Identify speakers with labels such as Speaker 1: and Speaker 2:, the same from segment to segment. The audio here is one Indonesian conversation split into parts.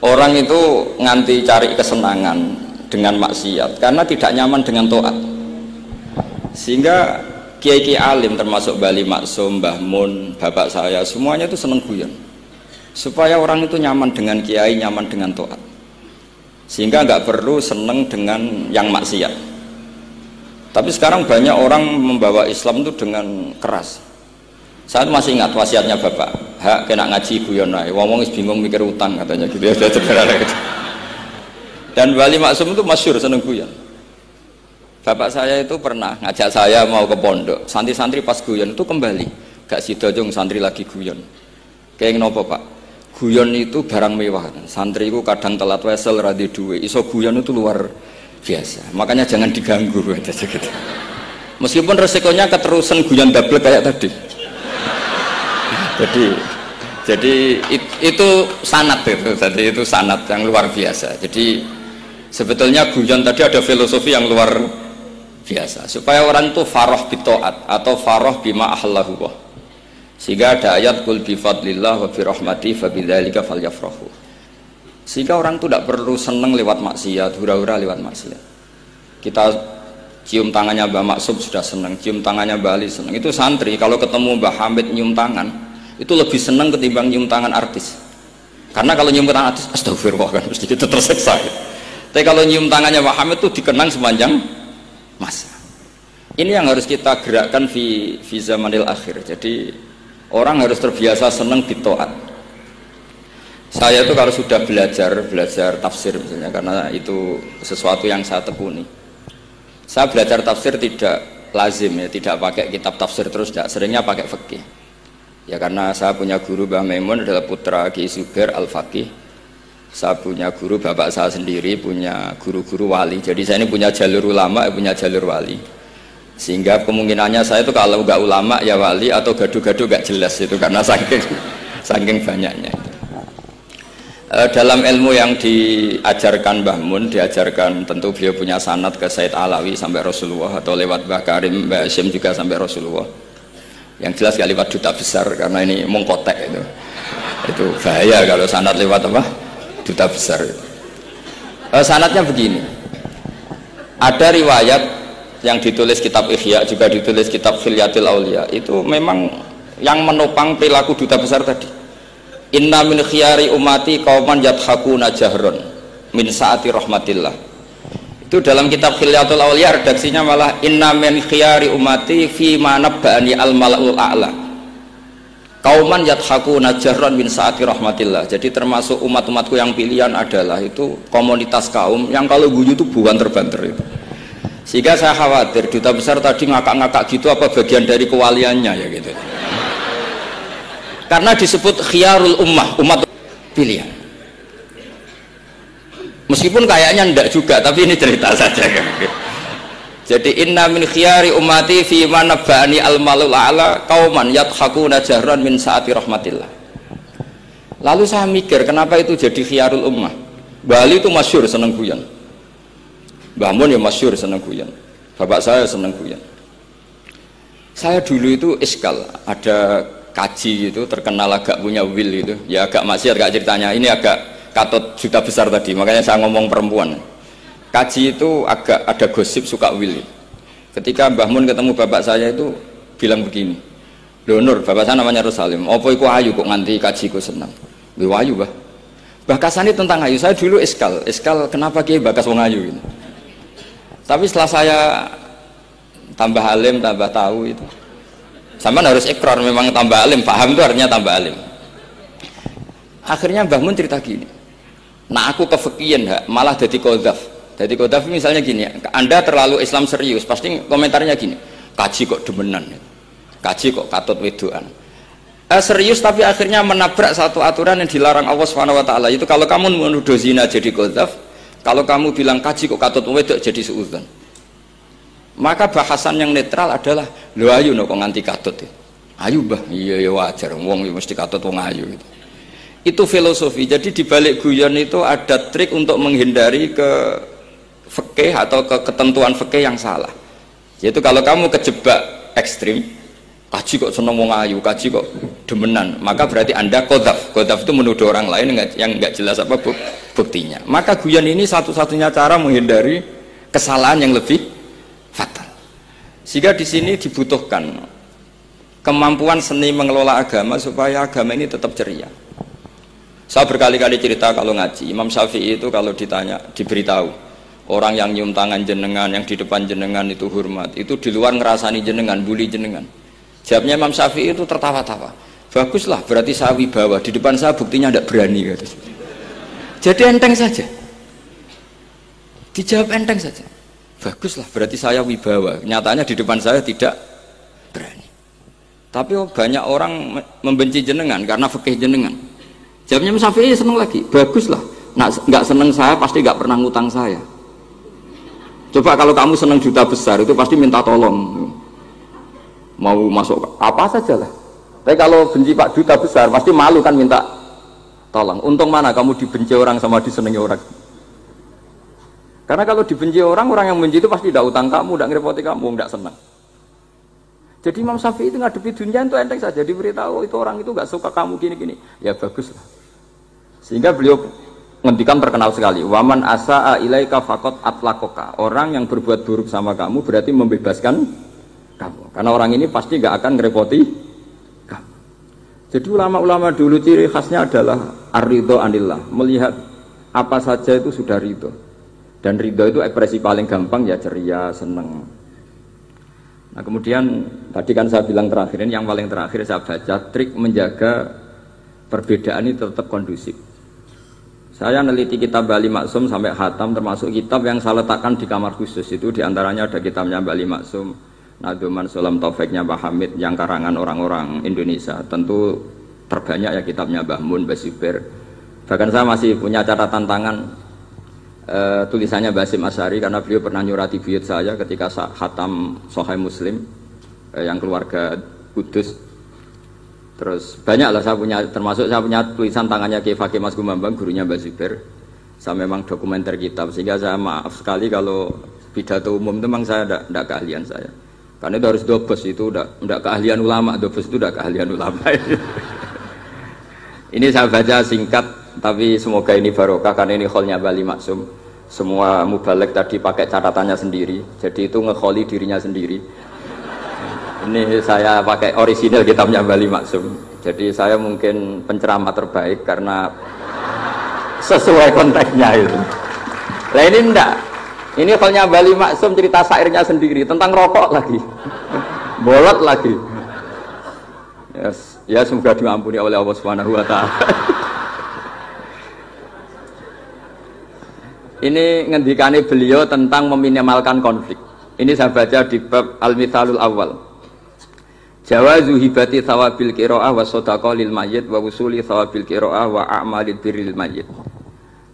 Speaker 1: Orang itu nganti cari kesenangan dengan maksiat karena tidak nyaman dengan taat. Sehingga kiai-kiai alim termasuk Bali Maksum, Mbah Mun, bapak saya semuanya itu seneng guyon. Supaya orang itu nyaman dengan kiai, nyaman dengan taat. Sehingga nggak perlu seneng dengan yang maksiat. Tapi sekarang banyak orang membawa Islam itu dengan keras. Saya masih ingat wasiatnya bapak, hak kena ngaji guyon ae, wong bingung mikir utang katanya gitu ya. Dan Bali Maksum itu masyhur seneng guyon. Bapak saya itu pernah ngajak saya mau ke pondok, santri-santri pas guyon itu kembali, gak sida jong santri lagi guyon. Kayak ngopo Pak? Guyon itu barang mewah. Santri itu kadang telat wesel radhi duwe, iso guyon itu luar biasa. Makanya jangan diganggu aja gitu. Meskipun resikonya keterusan guyon double kayak tadi. Jadi itu sanad itu, jadi itu sanad yang luar biasa. Jadi sebetulnya guyon tadi ada filosofi yang luar biasa supaya orang itu farah bitaat atau farah bima ahlallahu. Sehingga ada ayat qul bi fadlillah wa bi rahmati fa bidzalika falyafrahu. Sehingga orang itu tidak perlu seneng lewat maksiat, hura-hura lewat maksiat. Kita cium tangannya Mbah Maksum sudah seneng, cium tangannya Mbah Ali seneng. Itu santri kalau ketemu Mbah Hamid nyium tangan itu lebih seneng ketimbang nyium tangan artis. Karena kalau nyium tangan artis, astagfirullah kan mesti kita tersiksa. Tapi kalau nyium tangannya Mbah Hamid itu dikenang sepanjang masa. Ini yang harus kita gerakkan di zamanil akhir. Jadi orang harus terbiasa senang bitaat. Saya itu kalau sudah belajar tafsir misalnya, karena itu sesuatu yang saya tekuni. Saya belajar tafsir tidak lazim ya, tidak pakai kitab tafsir terus, tidak, seringnya pakai fikih. Ya karena saya punya guru Mbah Maimun adalah putra Ki Zubair Al-Faqih. Saya punya guru, bapak saya sendiri punya guru-guru wali. Jadi saya ini punya jalur ulama, punya jalur wali. Sehingga kemungkinannya saya itu kalau nggak ulama ya wali atau gaduh-gaduh nggak jelas itu karena saking banyaknya. Dalam ilmu yang diajarkan Mbah Mun, diajarkan tentu beliau punya sanad ke Said Alawi sampai Rasulullah atau lewat Mbah Karim, Mbah Hashim juga sampai Rasulullah. Yang jelas gak lewat duta besar karena ini mengkotek itu bahaya kalau sanad lewat apa? Duta besar. Sanadnya begini, ada riwayat yang ditulis kitab Ihya, juga ditulis kitab Khilyatul Aulia, itu memang yang menopang perilaku duta besar tadi. Inna min khiyari umati qauman yadhakuna jahron min saati rahmatillah. Itu dalam kitab Khilyatul Aulia redaksinya malah inna min khiyari umati fi ma nabba'ani al malaul a'la. Kauman yadhakuna jahron min saati rahmatillah. Jadi termasuk umat-umatku yang pilihan adalah itu komunitas kaum yang kalau guyu itu bukan terbanter itu. Sehingga saya khawatir duta besar tadi ngakak-ngakak gitu apa bagian dari kewaliannya ya gitu. Karena disebut khiyarul ummah, umat pilihan. Meskipun kayaknya enggak juga, tapi ini cerita saja kan. Jadi inna min khiyari ummati fi ma nabba'ani al malul a'la qauman yadhakuna jahran min saati rahmatillah. Lalu saya mikir kenapa itu jadi khiyarul ummah. Bali itu masyhur seneng guyon. Mbah Mun ya masyhur seneng guyon. Bapak saya seneng guyon. Saya dulu itu iskal, ada kaji itu terkenal agak punya will itu. Ya agak maksiat agak ceritanya. Ini agak katut juta besar tadi, makanya saya ngomong perempuan. Kaji itu agak ada gosip suka will. Ketika Mbah Mun ketemu bapak saya itu bilang begini, "Lho Nur, bapak saya namanya Rosalim, apa iku ayu kok nganti kajiku senang?" "Lho ayu, Mbah." Bakasannya tentang ayu. Saya dulu iskal kenapa Kiai bakas wong ayu gitu. Tapi setelah saya tambah alim, tambah tahu itu. Sampean harus ikrar memang tambah alim, paham itu artinya tambah alim. Akhirnya Mbah Mun cerita gini, nah aku kefikian malah jadi qadzaf. Jadi qadzaf misalnya gini, Anda terlalu Islam serius, pasti komentarnya gini, kaji kok demenan, kaji kok katut wedoan. Serius tapi akhirnya menabrak satu aturan yang dilarang Allah Subhanahu wa taala. Itu kalau kamu menuduh zina jadi qadzaf, kalau kamu bilang kaji kok katut wedok jadi suudzon. Maka bahasan yang netral adalah lho ayu kok nganti katut. Ayu Mbah, iya ya wajar, wong mesti katut wong ayu gitu. Itu filosofi. Jadi di balik guyon itu ada trik untuk menghindari ke fikih atau ke ketentuan fikih yang salah. Yaitu kalau kamu kejebak ekstrim, kaji kok seneng wong ayu, kaji kok demenan, maka berarti Anda qadzaf. Qadzaf itu menuduh orang lain yang enggak jelas apa buktinya. Maka guyon ini satu-satunya cara menghindari kesalahan yang lebih fatal. Sehingga di sini dibutuhkan kemampuan seni mengelola agama supaya agama ini tetap ceria. Saya berkali-kali cerita kalau ngaji, Imam Syafi'i itu kalau ditanya, diberitahu orang yang nyium tangan jenengan, yang di depan jenengan itu hormat, itu di luar ngerasani jenengan, bully jenengan. Jawabnya Imam Syafi'i itu tertawa-tawa. Baguslah, berarti saya wibawa, di depan saya buktinya tidak berani. Kata. Jadi enteng saja. Dijawab enteng saja. Baguslah, berarti saya wibawa. Nyatanya di depan saya tidak berani. Tapi banyak orang membenci jenengan karena fikih jenengan. Jawabnya Imam Syafi'i seneng lagi. Baguslah, nggak seneng saya pasti nggak pernah ngutang saya. Coba kalau kamu seneng juta besar itu pasti minta tolong. Mau masuk apa saja lah. Tapi kalau benci Pak juta besar pasti malu kan minta tolong. Untung mana kamu dibenci orang sama disenangi orang. Karena kalau dibenci orang yang benci itu pasti tidak utang kamu, tidak ngerepoti kamu, tidak senang. Jadi Imam Syafi'i itu ngadepi dunia itu enteng saja, diberitahu itu orang itu nggak suka kamu gini-gini. Ya bagus lah. Sehingga beliau ngendikan terkenal sekali. Waman asa'a ilaika faqad atlaqaka. Orang yang berbuat buruk sama kamu berarti membebaskan kamu. Karena orang ini pasti nggak akan ngerepoti kamu. Jadi ulama-ulama dulu ciri khasnya adalah ar-ridho anillah, melihat apa saja itu sudah ridho. Dan ridho itu ekspresi paling gampang ya ceria, seneng. Nah kemudian tadi kan saya bilang terakhir ini yang paling terakhir saya baca trik menjaga perbedaan ini tetap kondusif. Saya neliti kitab Bali Maksum sampai khatam, termasuk kitab yang saya letakkan di kamar khusus itu diantaranya ada kitabnya Bali Maksum, Naduman Sulam Taufiknya Pak Hamid yang karangan orang-orang Indonesia. Tentu terbanyak ya kitabnya Mbah Mun, Mbah Zubair. Bahkan saya masih punya catatan tangan tulisannya Basim Asyari karena beliau pernah nyurati buyut saya ketika khatam Sahih Muslim yang keluarga Kudus. Terus banyak lah saya punya, termasuk saya punya tulisan tangannya Kiai Fakih Mas Gumambang, gurunya Mbah Zubair. Saya memang dokumenter kitab, sehingga saya maaf sekali kalau pidato umum itu memang saya tidak keahlian saya. Karena itu harus dobes, itu tidak keahlian ulama, dobes itu tidak keahlian ulama. Ini saya baca singkat, tapi semoga ini barokah karena ini kholnya Bali Maksum. Semua mubalek tadi pakai catatannya sendiri, jadi itu ngekholi dirinya sendiri. Ini saya pakai orisinal kitabnya Bali Maksum. Jadi saya mungkin penceramah terbaik karena sesuai konteksnya itu. Nah ini enggak. Ini kholnya Bali Maksum cerita syairnya sendiri tentang rokok lagi. Bolot lagi. Yes. Ya semoga diampuni oleh Allah Subhanahu wa taala. Ini ngendikane beliau tentang meminimalkan konflik. Ini saya baca di bab Al-Mithalul Awal. Jawazu hibati thawabil qiraah wa shadaqah lil mayyit wa usuli thawabil qiraah wa a'malil birril mayyit.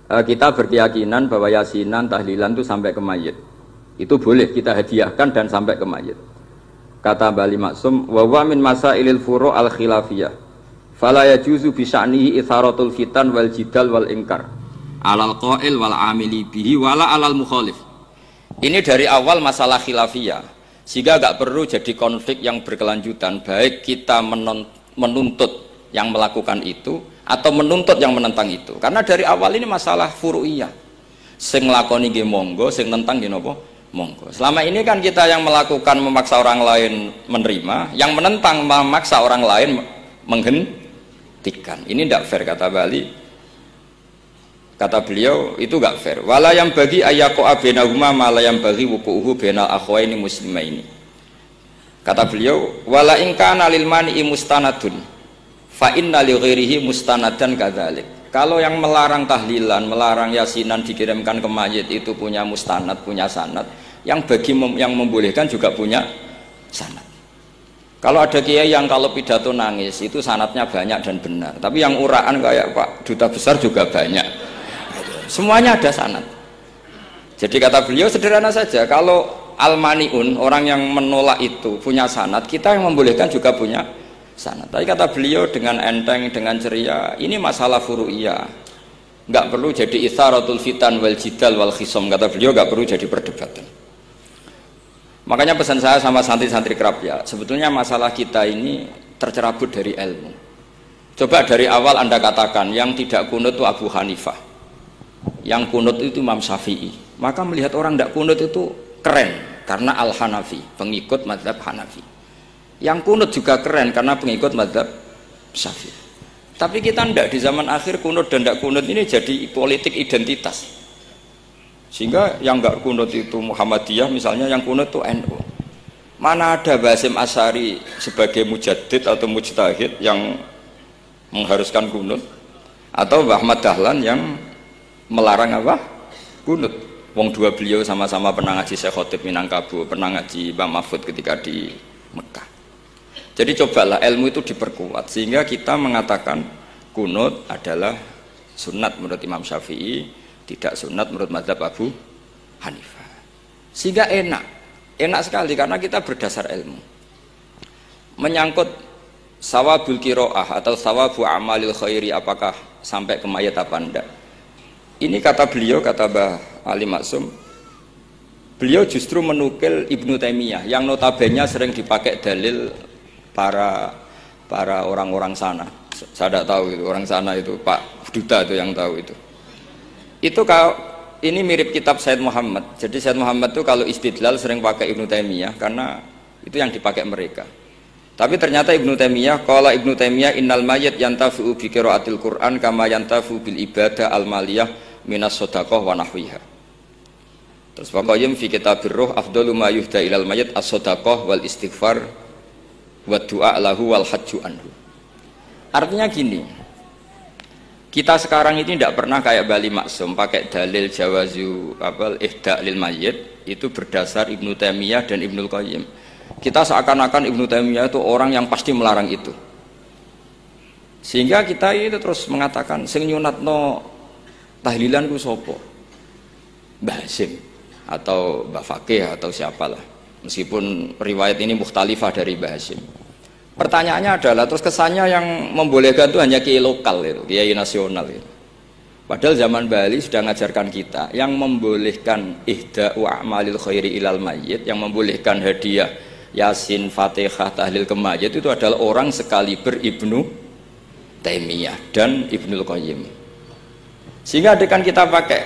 Speaker 1: Kita berkeyakinan bahwa yasinan, tahlilan itu sampai ke mayit. Itu boleh kita hadiahkan dan sampai ke mayit. Kata Bali Maksum, wa wa min masailil furu' al khilafiyah. Fala yajuzu bi sya'nihi itharatul fitan wal jidal wal inkar. Alal qail wal amili bihi wala alal mukhalif. Ini dari awal masalah khilafiyah. Sehingga gak perlu jadi konflik yang berkelanjutan, baik kita menuntut yang melakukan itu atau menuntut yang menentang itu. Karena dari awal ini masalah furu'iyah. Sing nglakoni nggih monggo, sing nentang nggih napa? Monggo. Selama ini kan kita yang melakukan memaksa orang lain menerima, yang menentang memaksa orang lain menghentikan. Ini tidak fair kata Bali. Kata beliau itu gak fair. Wala yang bagi ayaqa bainahuma ma la yang bagi wuqu'uhu bainal akhwaini muslimaini. Kata beliau, wala in kana lil mani'i mustanadun fa inna li ghairihi mustanadan kadzalik. Kalau yang melarang tahlilan, melarang yasinan dikirimkan ke mayit itu punya mustanad, punya sanad, yang bagi yang membolehkan juga punya sanad. Kalau ada kiai yang kalau pidato nangis itu sanadnya banyak dan benar, tapi yang uraan kayak Pak Duta Besar juga banyak. Semuanya ada sanad. Jadi kata beliau sederhana saja, kalau al-mani'un, orang yang menolak itu punya sanad, kita yang membolehkan juga punya sanad. Tapi kata beliau dengan enteng, dengan ceria, ini masalah furu'iyah. Nggak perlu jadi itharatul fitan wal jidal wal khisom. Kata beliau nggak perlu jadi perdebatan. Makanya pesan saya sama santri-santri kerap ya, sebetulnya masalah kita ini tercerabut dari ilmu. Coba dari awal Anda katakan yang tidak kunut itu Abu Hanifah, yang kunut itu Imam Syafi'i, maka melihat orang tidak kunut itu keren karena Al-Hanafi, pengikut mazhab Hanafi. Yang kunut juga keren karena pengikut mazhab Syafi'i. Tapi kita tidak, di zaman akhir kunut dan tidak kunut ini jadi politik identitas. Sehingga yang nggak kunut itu Muhammadiyah misalnya, yang kunut itu NU. Mana ada Basim Asy'ari sebagai mujaddid atau mujtahid yang mengharuskan kunut, atau Mbah Ahmad Dahlan yang melarang apa? Kunut. Wong dua beliau sama-sama pernah ngaji Syekh Khotib Minangkabau, pernah ngaji Mbah Mahfud ketika di Mekah. Jadi cobalah ilmu itu diperkuat sehingga kita mengatakan kunut adalah sunat menurut Imam Syafi'i, tidak sunat menurut mazhab Abu Hanifah. Sehingga enak sekali karena kita berdasar ilmu. Menyangkut sawabul kiroah atau sawabu amalil khairi, apakah sampai ke mayat apa enggak, ini kata beliau, kata Mbah Ali Maksum, beliau justru menukil Ibnu Taimiyah yang notabene sering dipakai dalil para orang-orang sana. Saya tidak tahu itu orang sana, itu Pak Duta itu yang tahu itu kalau ini mirip kitab Said Muhammad. Jadi Said Muhammad itu kalau istidlal sering pakai Ibnu Taimiyah karena itu yang dipakai mereka. Tapi ternyata Ibnu Taimiyah, qala Ibnu Taimiyah innal mayyit yantafi'u bi qiraatil Qur'an kama yantafi'u bil ibadah al maliyah minas shadaqah wa nahwiha. Terus Qayyim fi kitabir ruh afdalu ma yuhda ilal mayyit as-shadaqah wal istighfar wa du'a lahu wal hajju anhu. Artinya gini, kita sekarang ini tidak pernah kayak Bali Maksum pakai dalil jawazu ihda lil mayyit itu berdasar Ibnu Taimiyah dan Ibnu Qayyim. Kita seakan-akan Ibnu Taimiyah itu orang yang pasti melarang itu, sehingga kita itu terus mengatakan sing nyunatno tahlilan ku sopo, Mbah Hasim atau Mbah Fakih atau siapalah, meskipun riwayat ini mukhtalifah dari Mbah Hasim. Pertanyaannya adalah terus kesannya yang membolehkan itu hanya kiai lokal itu, kiai nasional itu. Padahal zaman Bali sudah mengajarkan kita yang membolehkan ihda'u a'malil khairi ilal mayyit, yang membolehkan hadiah Yasin, Fatihah, tahlil ke mayit itu adalah orang sekaliber Ibnu Taimiyah dan Ibnu Qayyim. Sehingga dengan kita pakai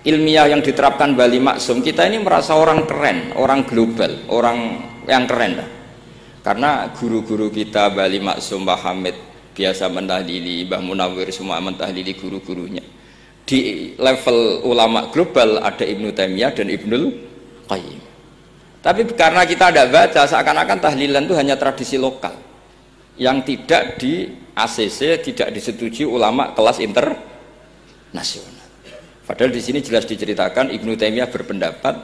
Speaker 1: ilmiah yang diterapkan Bali Maksum, kita ini merasa orang keren, orang global, orang yang keren lah. Karena guru-guru kita Bali Maksum, Mbah Hamid biasa mentahlili, Mbah Munawir semua mentahlili guru-gurunya. Di level ulama global ada Ibnu Taimiyah dan Ibnu Qayyim. Tapi karena kita tidak baca, seakan-akan tahlilan itu hanya tradisi lokal yang tidak di ACC, tidak disetujui ulama kelas internasional. Padahal di sini jelas diceritakan Ibnu Taimiyah berpendapat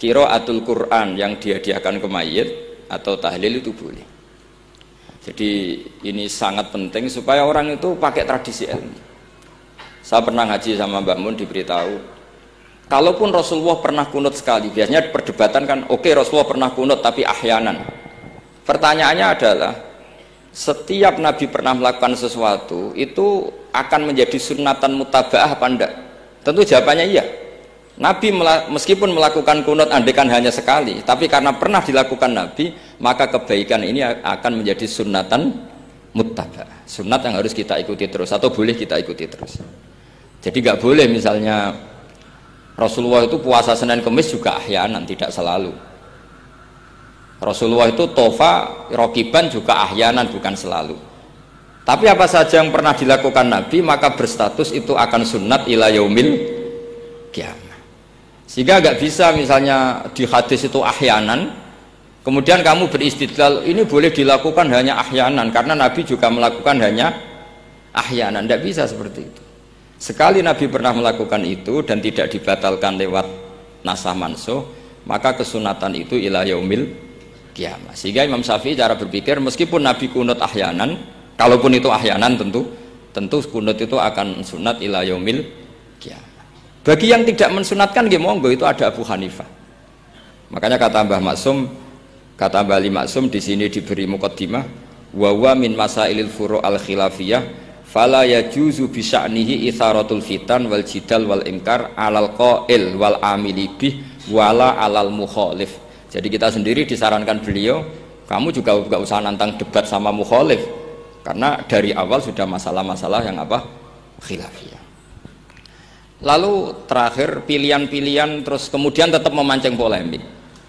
Speaker 1: qiraatul Quran yang dihadiahkan ke mayit atau tahlil itu boleh. Jadi ini sangat penting supaya orang itu pakai tradisi ilmu. Saya pernah ngaji sama Mbak Mun, diberitahu kalaupun Rasulullah pernah kunut sekali, biasanya perdebatan kan, oke, Rasulullah pernah kunut tapi ahyanan. Pertanyaannya adalah setiap Nabi pernah melakukan sesuatu itu akan menjadi sunnatan mutaba'ah apa enggak? Tentu jawabannya iya. Nabi meskipun melakukan kunut andaikan hanya sekali, tapi karena pernah dilakukan Nabi, maka kebaikan ini akan menjadi sunnatan mutaba'ah, sunnat yang harus kita ikuti terus atau boleh kita ikuti terus. Jadi nggak boleh misalnya Rasulullah itu puasa Senin Kemis juga ahyanan, tidak selalu. Rasulullah itu tofa rokiban juga ahyanan, bukan selalu. Tapi apa saja yang pernah dilakukan Nabi maka berstatus itu akan sunnat ila yaumil qiyamah. Sehingga nggak bisa misalnya di hadis itu ahyanan, kemudian kamu beristidlal ini boleh dilakukan hanya ahyanan karena Nabi juga melakukan hanya ahyanan. Tidak bisa seperti itu. Sekali Nabi pernah melakukan itu dan tidak dibatalkan lewat nasah mansuh, maka kesunatan itu ila yaumil qiyamah. Sehingga Imam Syafi'i cara berpikir meskipun Nabi kunut ahyanan, kalaupun itu ahyanan tentu kunut itu akan sunat ila yaumil qiyamah. Bagi yang tidak mensunatkan monggo, itu ada Abu Hanifah. Makanya kata Mbah Maksum, kata Mbah Ali Maksum di sini diberi muqaddimah, wa wa min masailil furu' al khilafiyah fala yajuzu bi sya'nihi itharatul fitan wal jidal wal inkar alal qail wal amili bih wala alal mukhalif. Jadi kita sendiri disarankan beliau, kamu juga gak usah nantang debat sama mukhalif, karena dari awal sudah masalah-masalah yang apa khilafiyah. Lalu terakhir pilihan-pilihan terus kemudian tetap memancing polemik.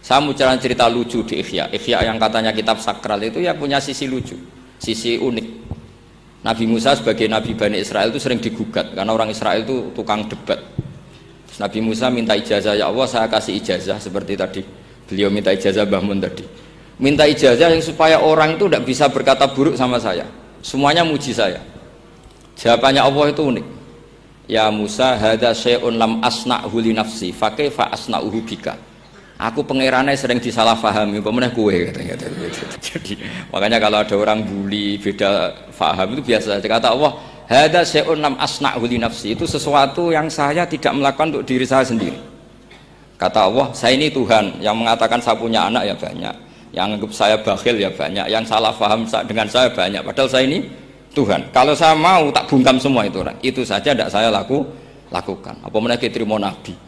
Speaker 1: Saya mau cerita lucu di Ihya yang katanya kitab sakral itu ya punya sisi lucu, sisi unik. Nabi Musa sebagai Nabi Bani Israel itu sering digugat karena orang Israel itu tukang debat. Terus Nabi Musa minta ijazah, ya Allah saya kasih ijazah seperti tadi beliau minta ijazah Mbah Mun tadi, minta ijazah yang supaya orang itu tidak bisa berkata buruk sama saya, semuanya muji saya. Jawabannya Allah itu unik. Ya Musa hadza syai'un lam asna'hu li nafsi fa kaifa asna'uhu bika. Aku pangerannya sering disalahfahami, pemenang kue katanya. Jadi makanya kalau ada orang bully beda faham itu biasa. Kata Allah, hadza syai'un lam asna'hu li nafsi, itu sesuatu yang saya tidak melakukan untuk diri saya sendiri. Kata Allah, saya ini Tuhan yang mengatakan saya punya anak ya banyak, yang anggap saya bakhil ya banyak, yang salah faham dengan saya banyak. Padahal saya ini Tuhan. Kalau saya mau tak bungkam semua itu saja tidak saya lakukan. Apa menaiki terima Nabi.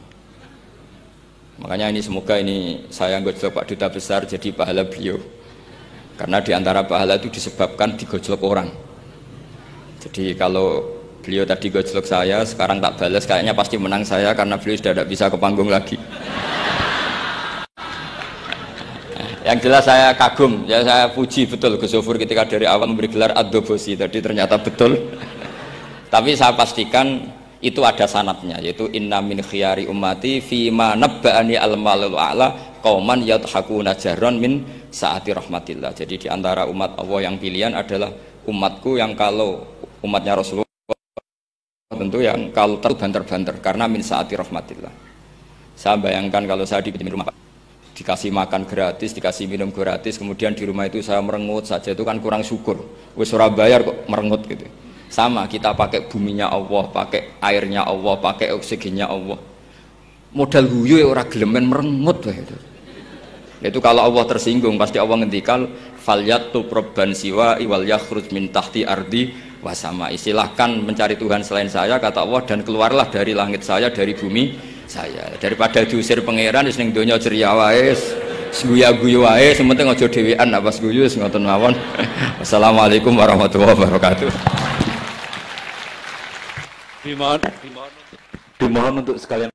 Speaker 1: Makanya ini semoga ini saya gojlok Pak Duta Besar jadi pahala beliau, karena diantara pahala itu disebabkan digojlok orang. Jadi kalau beliau tadi gojlok saya, sekarang tak balas kayaknya pasti menang saya karena beliau sudah tidak bisa ke panggung lagi. Yang jelas saya kagum, ya saya puji betul Gus Zofur ketika dari awal memberi gelar Ad-Dobosi tadi ternyata betul. Tapi saya pastikan itu ada sanadnya, yaitu inna min khiyari ummati fima nabba'ani al-malul a'la qauman yadhakuna jarron min saati rahmatillah. Jadi diantara umat Allah yang pilihan adalah umatku yang kalau umatnya Rasulullah tentu yang kalau terbanter-banter karena min saati rahmatillah. Saya bayangkan kalau saya di rumah dikasih makan gratis, dikasih minum gratis, kemudian di rumah itu saya merengut saja, itu kan kurang syukur. Wis ora bayar kok merengut gitu. Sama kita pakai buminya Allah, pakai airnya Allah, pakai oksigennya Allah. Modal guyu ya ora gelemen merengut itu. Itu kalau Allah tersinggung pasti Allah ngendikan falyatu robban siwa iwal yakhruj min tahti ardi wasama. Silahkan mencari Tuhan selain saya kata Allah dan keluarlah dari langit saya, dari bumi saya. Daripada diusir pangeran wis ning donya ceria wae, guyu-guyu wae, sementing aja dhewean apa guyu wis ngoten mawon. Wassalamualaikum warahmatullahi wabarakatuh. Dimohon untuk sekalian